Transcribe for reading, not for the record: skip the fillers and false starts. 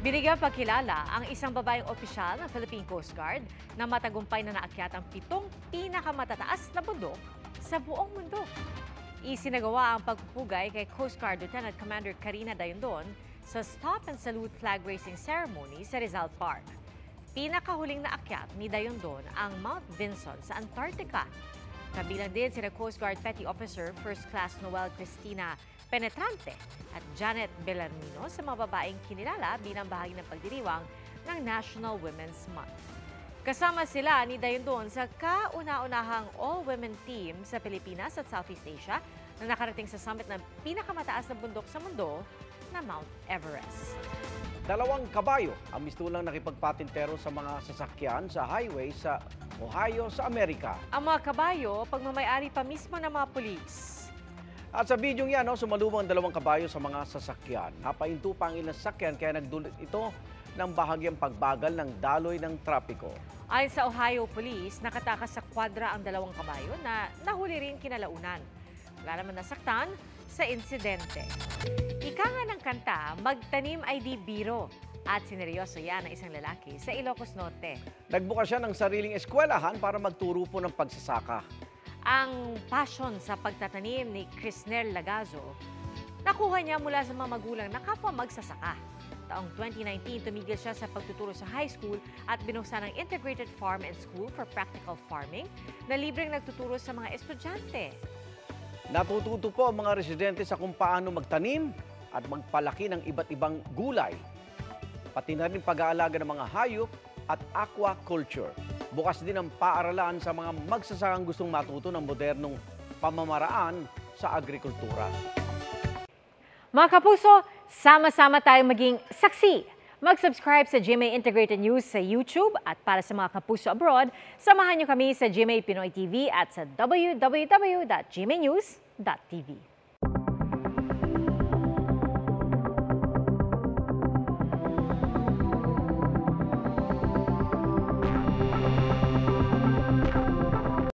Binigyang pagkilala ang isang babaeng opisyal ng Philippine Coast Guard na matagumpay na naakyat ang 7 pinakamatataas na bundok sa buong mundo. Isinagawa ang pagpupugay kay Coast Guard Lieutenant Commander Karina Dayondon sa Stop and Salute Flag Raising Ceremony sa Rizal Park. Pinakahuling naakyat ni Dayondon ang Mount Vinson sa Antarctica. Kabilang din sina Coast Guard Petty Officer First Class Noel Cristina Penetrante at Janet Bellarmino sa mga babaeng kinilala bilang bahagi ng pagdiriwang ng National Women's Month. Kasama sila ni Dayondon sa kauna-unahang all-women team sa Pilipinas at Southeast Asia na nakarating sa summit ng pinakamataas na bundok sa mundo na Mount Everest. 2 kabayo ang mistulang nakipagpatintero sa mga sasakyan sa highway sa Ohio sa Amerika. Ang mga kabayo, pagmamayari pa mismo ng mga pulis. At sa bidyong yan, sumalubong ang 2 kabayo sa mga sasakyan. Napahinto pa ang ilang sasakyan kaya nagdulot ito ng bahagyang pagbagal ng daloy ng trapiko. Ayon sa Ohio Police, nakatakas sa kwadra ang 2 kabayo na nahuli rin kinalaunan. Wala naman nasaktan sa insidente. Ika nga ng kanta, magtanim ay di biro. At sineryoso yan ng isang lalaki sa Ilocos Norte. Nagbukas siya ng sariling eskwelahan para magturo po ng pagsasaka. Ang passion sa pagtatanim ni Crisnel Lagazo, nakuha niya mula sa mga magulang na kapwa magsasaka. Taong 2019, tumigil siya sa pagtuturo sa high school at binuksan ang Integrated Farm and School for Practical Farming na libreng nagtuturo sa mga estudyante. Natututo po ang mga residente sa kung paano magtanim at magpalaki ng iba't ibang gulay. Pati na rin pag-aalaga ng mga hayop at aquaculture. Bukas din ang paaralan sa mga magsasakang gustong matuto ng modernong pamamaraan sa agrikultura. Mga kapuso, sama-sama tayong maging saksi. Mag-subscribe sa GMA Integrated News sa YouTube at para sa mga kapuso abroad, samahan niyo kami sa GMA Pinoy TV at sa www.gmanews.tv.